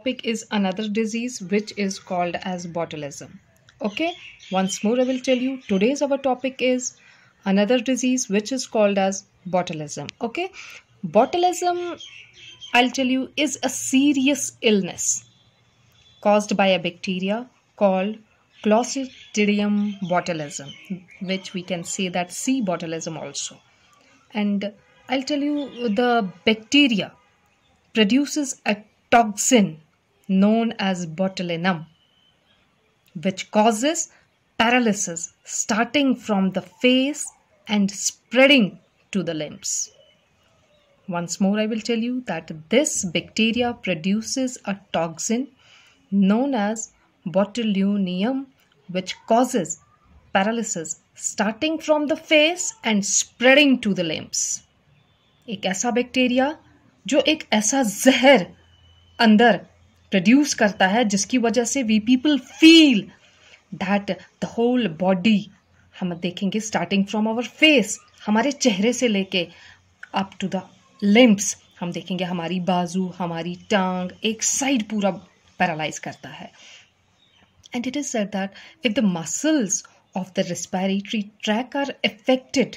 topic is another disease which is called as botulism. Okay, once more I will tell you today's our topic is another disease which is called as botulism. Okay, botulism, I'll tell you, is a serious illness caused by a bacteria called Clostridium botulism, which we can say that C botulism also. And I'll tell you, the bacteria produces a toxin known as botulinum, which causes paralysis starting from the face and spreading to the limbs. Once more, I will tell you that this bacteria produces a toxin known as botulinum, which causes paralysis starting from the face and spreading to the limbs. एक ऐसा bacteria जो एक ऐसा जहर अंदर produce करता है जिसकी वजह से we people feel that the whole body, हम देखेंगे स्टार्टिंग फ्रॉम आवर फेस, हमारे चेहरे से लेके अप टू द लिम्ब्स, हम देखेंगे हमारी बाजू, हमारी टांग, एक साइड पूरा पैरालाइज करता है. And it is said that if the muscles of the respiratory track are affected,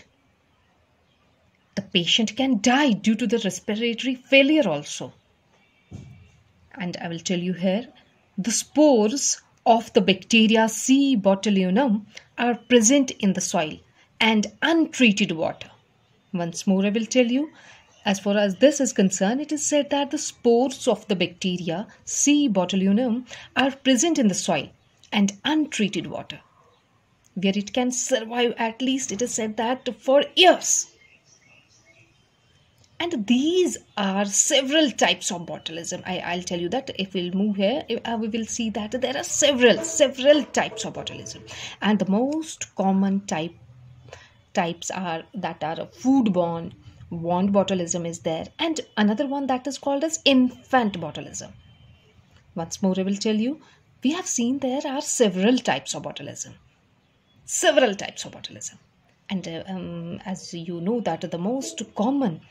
the patient can die due to the respiratory failure also. And I will tell you here, the spores of the bacteria C. botulinum are present in the soil and untreated water. Once more I will tell you, as far as this is concerned, it is said that the spores of the bacteria C. botulinum are present in the soil and untreated water, where it can survive at least, it is said that, for years. And these are several types of botulism. I'll tell you that if we'll move here, we will see that there are several types of botulism. And the most common types are that are foodborne, wound botulism is there, and another one that is called as infant botulism. Once more I will tell you, we have seen there are several types of botulism. And as you know that the most common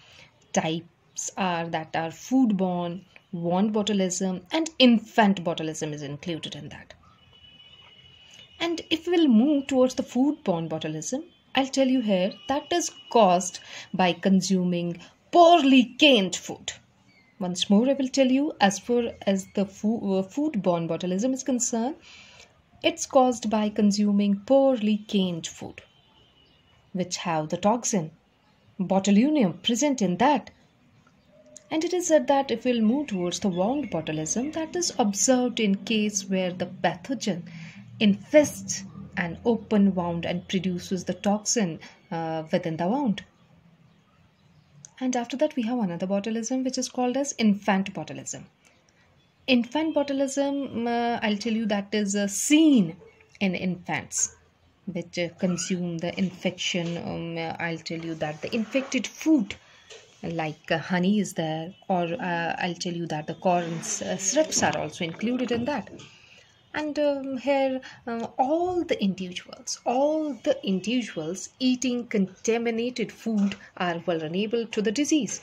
types are that are foodborne, wound botulism, and infant botulism is included in that. And if we'll move towards the foodborne botulism, I'll tell you here that is caused by consuming poorly canned food. Once more I will tell you, as far as the foodborne botulism is concerned, it's caused by consuming poorly canned food, which have the toxin botulinum present in that. And it is said that if we'll move towards the wound botulism, that is observed in case where the pathogen infests an open wound and produces the toxin within the wound. And after that we have another botulism which is called as infant botulism. Infant botulism, I'll tell you, that is seen in infants which consume the infection. I'll tell you that the infected food like honey is there, or I'll tell you that the corn syrups are also included in that. And here all the individuals eating contaminated food are vulnerable to the disease.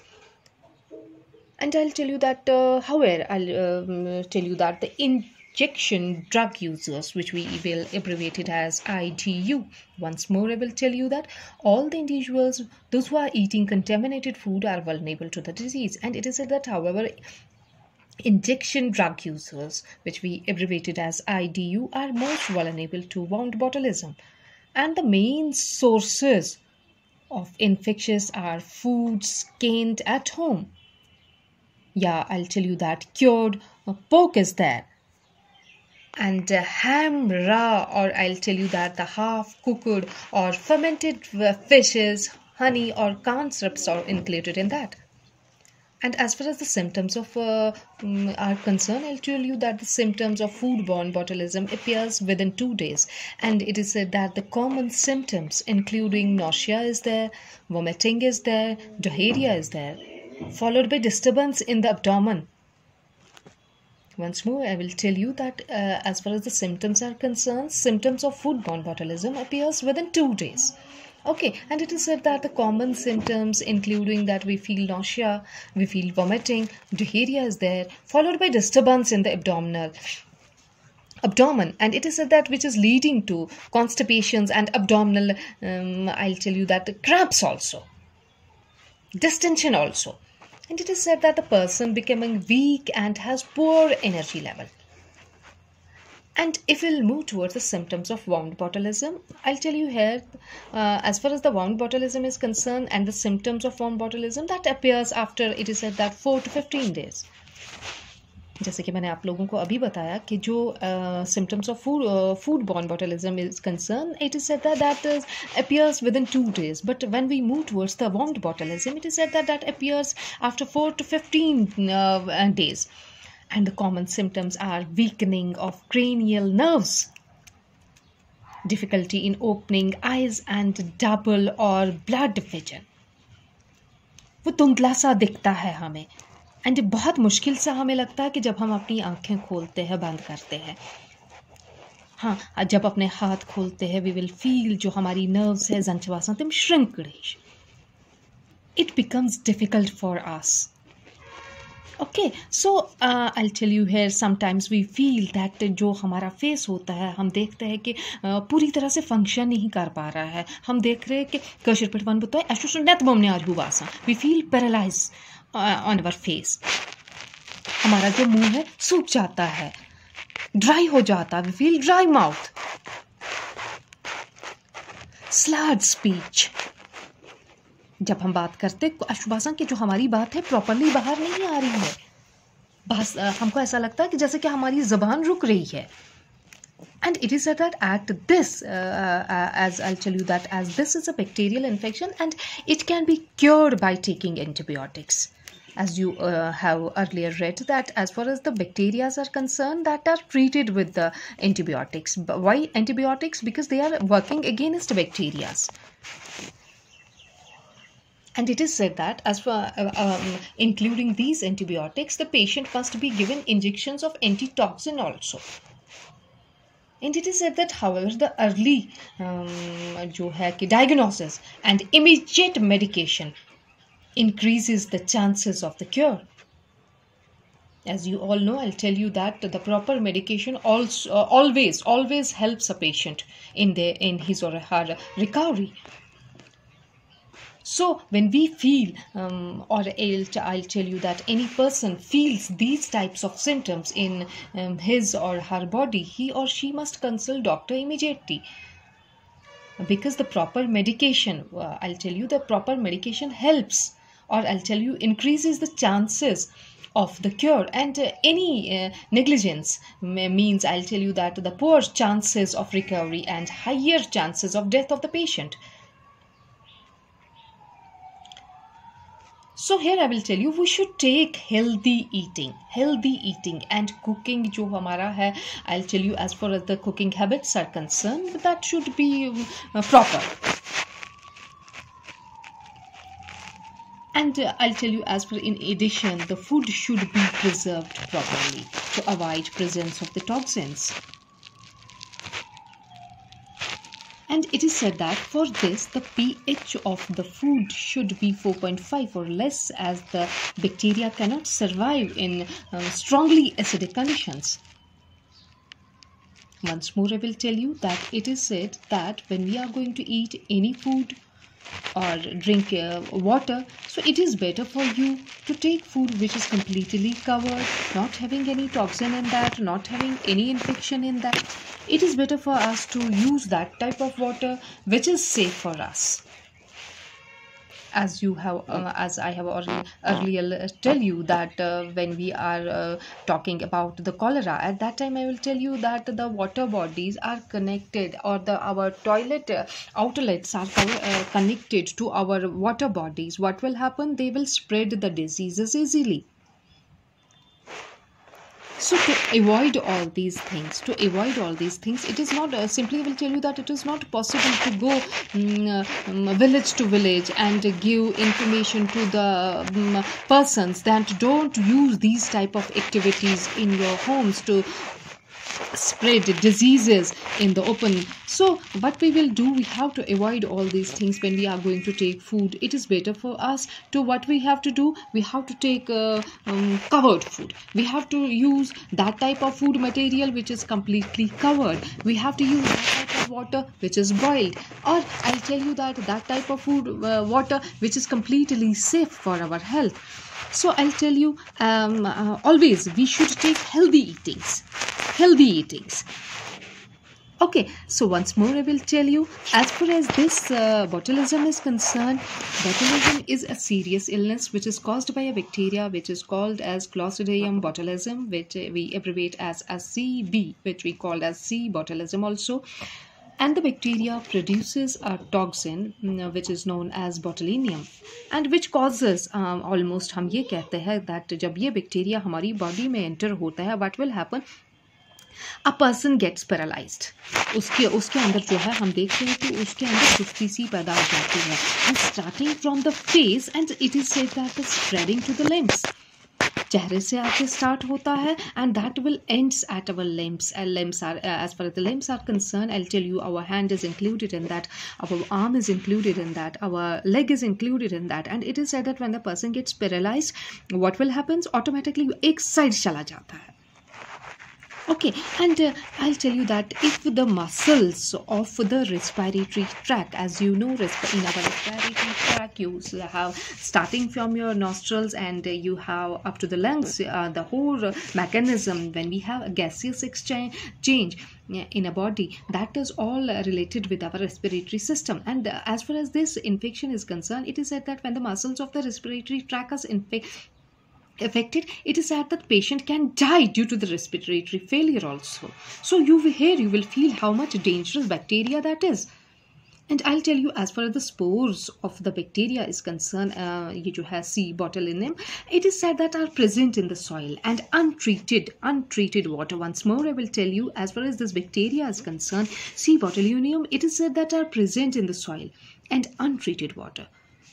And I'll tell you that however, I'll tell you that the injection drug users, which we will abbreviate it as IDU. Once more I will tell you that all the individuals, those who are eating contaminated food, are vulnerable to the disease. And it is said that however, injection drug users, which we abbreviated as IDU, are most vulnerable to wound botulism. And the main sources of infections are foods canned at home. Yeah, I'll tell you that cured pork is there. And ham raw, or I'll tell you that the half cooked or fermented fishes, honey or corn syrups are included in that. And as far as the symptoms of are concerned, I'll tell you that the symptoms of foodborne botulism appears within 2 days. And it is said that the common symptoms including nausea is there, vomiting is there, diarrhea is there, followed by disturbance in the abdomen. Once more, I will tell you that as far as the symptoms are concerned, symptoms of foodborne botulism appears within 2 days. Okay, and it is said that the common symptoms, including that we feel nausea, we feel vomiting, diarrhea is there, followed by disturbance in the abdomen, and it is said that which is leading to constipations and abdominal, I'll tell you that cramps also, distension also, and it is said that the person becoming weak and has poor energy level. And if we'll move towards the symptoms of wound botulism, I'll tell you here, as far as the wound botulism is concerned, and the symptoms of wound botulism that appears after, it is said that 4 to 15 days. जैसे कि मैंने आप लोगों को अभी बताया कि जो symptoms of food-borne botulism is concerned, it is said that appears within 2 days. But when we move towards the wound botulism, it is said that appears after 4 to 15 days. And the common symptoms are weakening of cranial nerves, difficulty in opening eyes, and double or blood vision. वो धुंधला सा दिखता है हमें, and बहुत मुश्किल सा हमें लगता है कि जब हम अपनी आंखें खोलते हैं, बंद करते हैं. हाँ, जब अपने हाथ खोलते हैं, we will feel जो हमारी nerves है, ज़ंचवासन them shrinkage. It becomes difficult for us. Okay, so I'll tell you here, sometimes we feel that जो हमारा फेस होता है, हम देखते हैं कि पूरी तरह से फंक्शन नहीं कर पा रहा है. हम देख रहे हैं कि कशर पेट वन बताए ऐशो सुनत बमने आज हुआसा. We feel paralyzed on our face. हमारा जो मुंह है सूख जाता है, ड्राई हो जाता है. We feel dry mouth. Slurred speech. जब हम बात करते अशुभाषण की जो हमारी बात है प्रॉपरली बाहर नहीं आ रही है, हमको ऐसा लगता है कि जैसे कि हमारी ज़बान रुक रही है. And it is said that at this, as I'll tell you that as this is a bacterial infection and it can be cured by taking antibiotics. As you have earlier read that as far as the bacteria are concerned, that are treated with the antibiotics. Why antibiotics? Because they are working against bacteria. And it is said that as for including these antibiotics, the patient must be given injections of antitoxin also. And it is said that, however, the early जो है कि diagnosis and immediate medication increases the chances of the cure. As you all know, I'll tell you that the proper medication also always helps a patient in his or her recovery. So when we feel or I'll tell you that any person feels these types of symptoms in his or her body, he or she must consult doctor immediately. Because the proper medication, I'll tell you, the proper medication helps, or I'll tell you, increases the chances of the cure. And any negligence means, I'll tell you, that the poor chances of recovery and higher chances of death of the patient. So here I will tell you, we should take healthy eating and cooking जो हमारा है, I'll tell you, as far as the cooking habits are concerned, that should be proper. And I'll tell you, as for in addition, the food should be preserved properly to avoid presence of the toxins. And it is said that for this, the pH of the food should be 4.5 or less, as the bacteria cannot survive in strongly acidic conditions. Once more, I will tell you that it is said that when we are going to eat any food or drink water, so it is better for you to take food which is completely covered, not having any toxin in that, not having any infection in that. It is better for us to use that type of water which is safe for us. As you have, as I have earlier tell you that when we are talking about the cholera, at that time I will tell you that the water bodies are connected, or our toilet outlets are connected to our water bodies. What will happen? They will spread the diseases easily. So to avoid all these things, it is not simply, I will tell you that it is not possible to go village to village and give information to the persons that don't use these type of activities in your homes to spread diseases in the open. So what we will do, we have to avoid all these things when we are going to take food. It is better for us to, what we have to do, we have to take covered food. We have to use that type of food material which is completely covered. We have to use that type of water which is boiled, or I'll tell you that type of food water which is completely safe for our health. So I'll tell you, always we should take healthy eatings. Okay, so once more I will tell you, as far as this botulism is concerned, botulism is a serious illness which is caused by a bacteria which is called as Clostridium botulism, which we abbreviate as CB, which we call as C botulism also. And the bacteria produces a toxin which is known as botulinum, and which causes almost, हम ये कहते हैं that जब ये bacteria हमारी body में enter होता है, what will happen? A person gets paralyzed. उसके अंदर जो है हम देखते हैं कि उसके अंदर सुस्ती सी पैदा हो जाती है, and starting from the face, and it is said that it's spreading to the limbs. चेहरे से आके स्टार्ट होता है, and that will ends at our limbs. Limbs are, as far as the limbs are concerned, I'll tell you, our hand is included in that, our arm is included in that, our leg is included in that, and it is said that when the person gets paralyzed, what will happen? Automatically एक side चला जाता है. Okay, and I'll tell you that if the muscles of the respiratory tract, as you know, in our respiratory tract, you have starting from your nostrils and you have up to the lungs, the whole mechanism when we have a gaseous exchange in a body, that is all related with our respiratory system. And as far as this infection is concerned, it is said that when the muscles of the respiratory tract are affected, it is said that patient can die due to the respiratory failure also. So you will feel how much dangerous bacteria that is. And I'll tell you, as far as the spores of the bacteria is concerned, ये जो है C botulinum, it is said that are present in the soil and untreated water. Once more I will tell you, as far as this bacteria is concerned, C botulinum, it is said that are present in the soil and untreated water,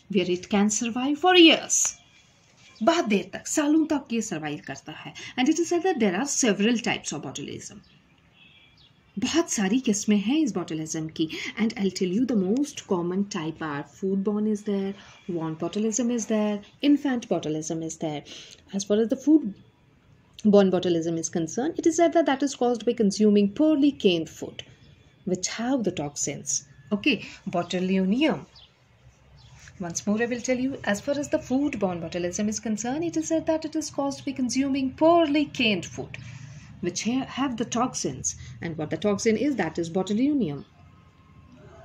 where it can survive for years. बहुत देर तक, सालों तक ये survive करता है. And it is said that there are several types of botulism. बहुत सारी किस्में हैं इस बॉटुलिज्म की. And I tell you the most common type are food born is there, वॉर्न botulism is there, infant botulism is there. As far as the food borne botulism is concerned, it is said that that is caused by consuming poorly canned food which have the toxins. Okay, botulinum. Once more I will tell you, as far as the food-borne botulism is concerned, it is said that it is caused by consuming poorly canned food which have the toxins. And what the toxin is, that is botulinum.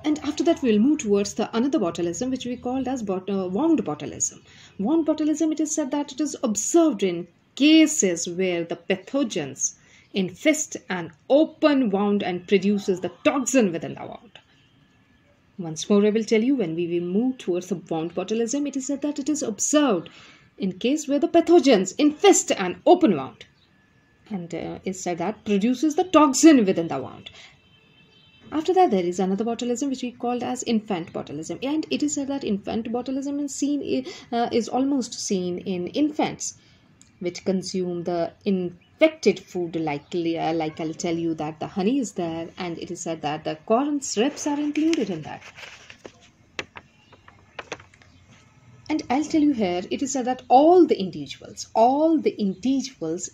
And after that we will move towards the another botulism which we called as wound botulism. Wound botulism, it is said that it is observed in cases where the pathogens infest an open wound and produces the toxin within the wound. Once more I will tell you, when we will move towards the wound botulism, it is said that it is observed in case where the pathogens infest an open wound, and it's said that produces the toxin within the wound. After that, there is another botulism which we called as infant botulism, and it is said that infant botulism is almost seen in infants which consume the infected food, like I'll tell you that the honey is there, and it is said that the corn syrups are included in that. And I'll tell you here, it is said that all the individuals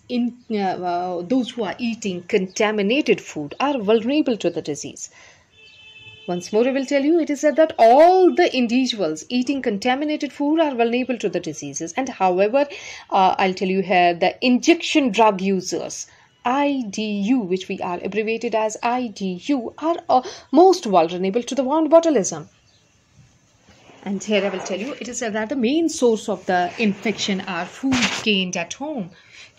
in those who are eating contaminated food are vulnerable to the disease. Once more I will tell you, it is said that all the individuals eating contaminated food are vulnerable to the diseases. And however, I'll tell you here, the injection drug users, IDU, which we are abbreviated as IDU, are most vulnerable to the wound botulism. And here I will tell you, it is said that the main source of the infection are food gained at home.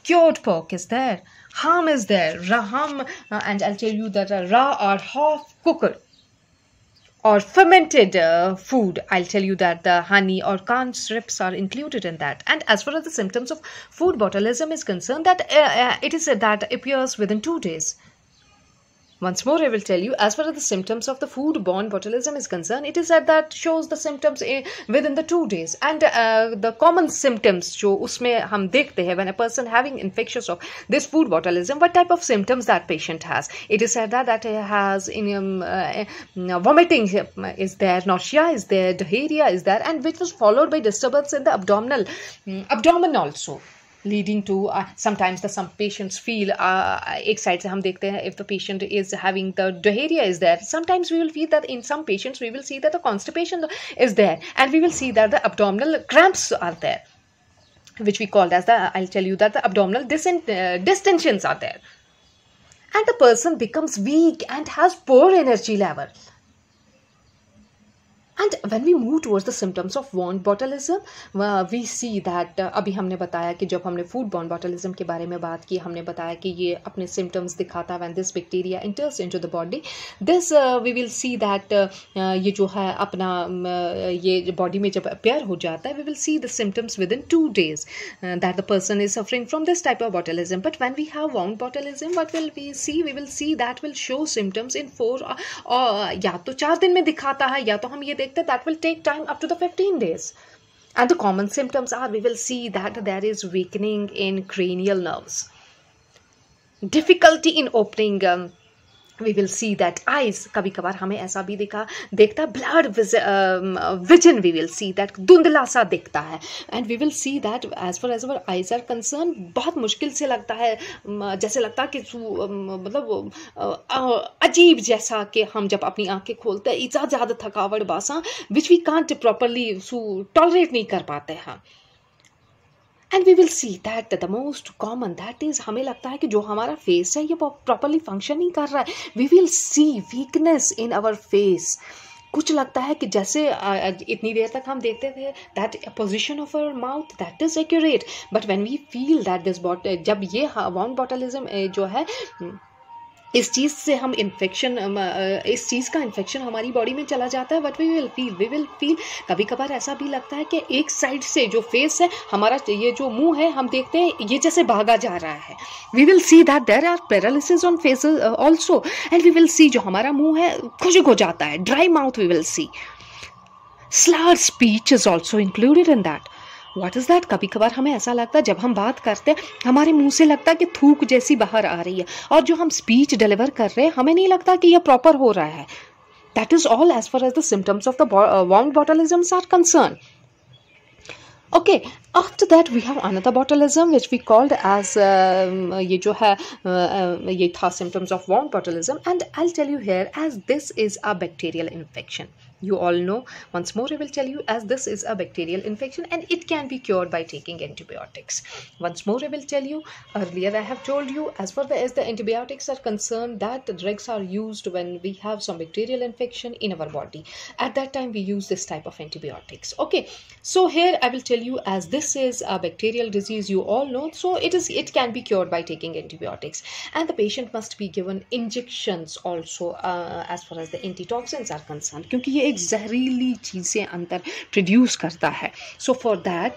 Cured pork is there, ham is there, and I'll tell you that raw or half cooked or fermented food, I'll tell you that the honey or corn syrups are included in that. And as far as the symptoms of food botulism is concerned, that it is said that appears within 2 days. Once more, I will tell you, as far as the symptoms of the food-borne botulism is concerned, it is said that shows the symptoms within the 2 days. And the common symptoms जो उसमें हम देखते हैं when a person having infections of this food botulism, what type of symptoms that patient has. It is said that he has vomiting is there, nausea is there, diarrhea is there, and which was followed by disturbance in the abdomen also. Leading to sometimes some patients feel एक side से हम देखते हैं if the patient is having the diarrhea is there, sometimes we will feel that in some patients we will see that the constipation is there, and we will see that the abdominal cramps are there, which we called as I'll tell you that the abdominal distensions are there, and the person becomes weak and has poor energy level. And when we move towards the symptoms of wound botulism, we see that अभी हमने बताया कि जब हमने food borne botulism के बारे में बात की, हमने बताया कि ये अपने symptoms दिखाता है when this bacteria enters into the body. This we will see that ये जो है अपना ये body में जब appear हो जाता है, we will see the symptoms within 2 days that the person is suffering from this type of botulism. But when we have wound botulism, what will we see? We will see that will show symptoms in 4 या तो 4 दिन में दिखाता है, या तो हम ये that will take time up to the 15 days. And the common symptoms are, we will see that there is weakening in cranial nerves, difficulty in opening, we will see that eyes, कभी कभार हमें ऐसा भी देखता blurred vision, we will see that धुंधला सा दिखता है, and we will see that as far as our eyes are concerned, बहुत मुश्किल से लगता है, जैसे लगता है कि मतलब अजीब जैसा कि हम जब अपनी आंखें खोलते हैं इतना ज़्यादा थकावट बासा which we can't properly tolerate नहीं कर पाते हैं. And we will see that the most common, that is, हमें लगता है कि जो हमारा face है ये properly function नहीं कर रहा है. We will see weakness in our face. कुछ लगता है कि जैसे इतनी देर तक हम देखते थे that position of our mouth that is accurate, but when we feel that this जब ये wound botulism जो है इस चीज़ से हम इन्फेक्शन, इस चीज़ का इन्फेक्शन हमारी बॉडी में चला जाता है, बट वी विल फील कभी कभार ऐसा भी लगता है कि एक साइड से जो फेस है हमारा, ये जो मुंह है, हम देखते हैं ये जैसे भागा जा रहा है. We will see that there are paralysis on faces also, and we will see जो हमारा मुंह है खुश्क हो जाता है, dry mouth we will see. Slurred speech is also included in that. What is that? कभी कभार हमें ऐसा लगता है जब हम बात करते हैं हमारे मुंह से लगता है कि थूक जैसी बाहर आ रही है, और जो हम स्पीच डिलीवर कर रहे हैं हमें नहीं लगता कि यह प्रॉपर हो रहा है. That is all as far as the symptoms of the wound botulisms are concerned. Okay, after that we have another botulism which we called as ये जो है ये था symptoms of wound botulism, and I'll tell you here as this is a bacterial infection. You all know, once more I will tell you, as this is a bacterial infection and it can be cured by taking antibiotics. Once more I will tell you, earlier I have told you as far as the antibiotics are concerned that the drugs are used when we have some bacterial infection in our body. At that time we use this type of antibiotics. Okay, so here I will tell you, as this is a bacterial disease, you all know, so it can be cured by taking antibiotics, and the patient must be given injections also as far as the antitoxins are concerned, क्योंकि ये एक जहरीली चीज़ें अंदर produce करता है. So for that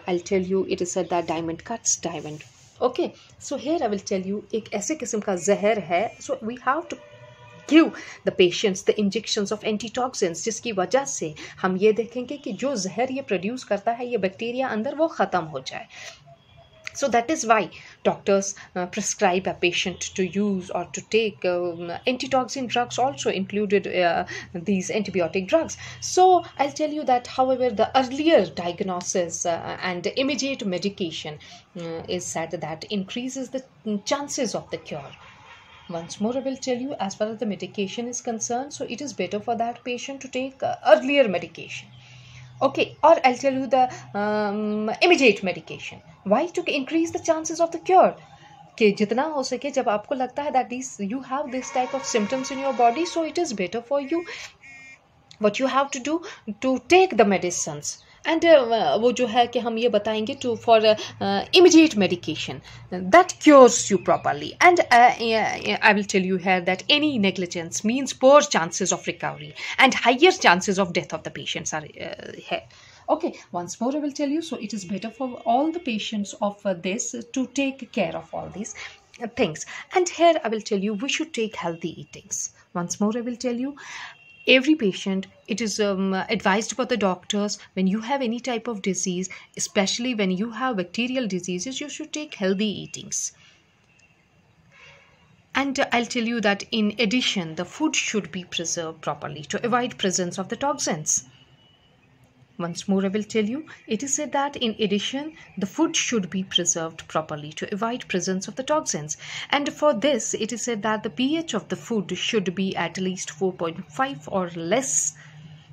I'll tell you, it is said that diamond cuts diamond. Okay, so here I will tell you, एक ऐसे किस्म का जहर है, so we have to give the patients the injections of antitoxins, जिसकी वजह से हम ये देखेंगे कि जो जहर ये प्रोड्यूस करता है, ये बैक्टीरिया अंदर, वो ख़त्म हो जाए. So that is why doctors prescribe a patient to use or to take antitoxin drugs, also included these antibiotic drugs. So I'll tell you that, however, the earlier diagnosis and immediate medication is said that increases the chances of the cure. Once more I will tell you, as far as the medication is concerned, so it is better for that patient to take earlier medication. Okay, or I'll tell you the immediate medication. Why? To increase the chances of the cure. कि जितना हो सके, जब आपको लगता है that you have this type of symptoms in your body, so it is better for you, what you have to do, to take the medicines. And वो जो है कि हम ये बताएंगे for immediate medication that cures you properly. And I will tell you here that any negligence means poor chances of recovery and higher chances of death of the patients are here. Okay, once more I will tell you, so it is better for all the patients of this to take care of all this. things. And here I will tell you we should take healthy eatings. Once more I will tell you, every patient, it is advised by the doctors, when you have any type of disease, especially when you have bacterial diseases, you should take healthy eatings. And I'll tell you that in addition, the food should be preserved properly to avoid presence of the toxins. Once more I will tell you, it is said that in addition, the food should be preserved properly to avoid presence of the toxins. And for this, it is said that the pH of the food should be at least 4.5 or less,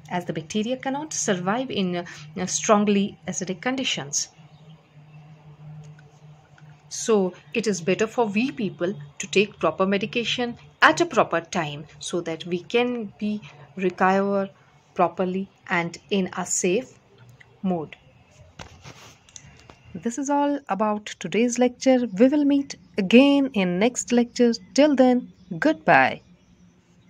as the bacteria cannot survive in strongly acidic conditions. So it is better for we people to take proper medication at a proper time so that we can be recover properly and in a safe mode. This is all about today's lecture. We will meet again in next lecture. Till then, goodbye.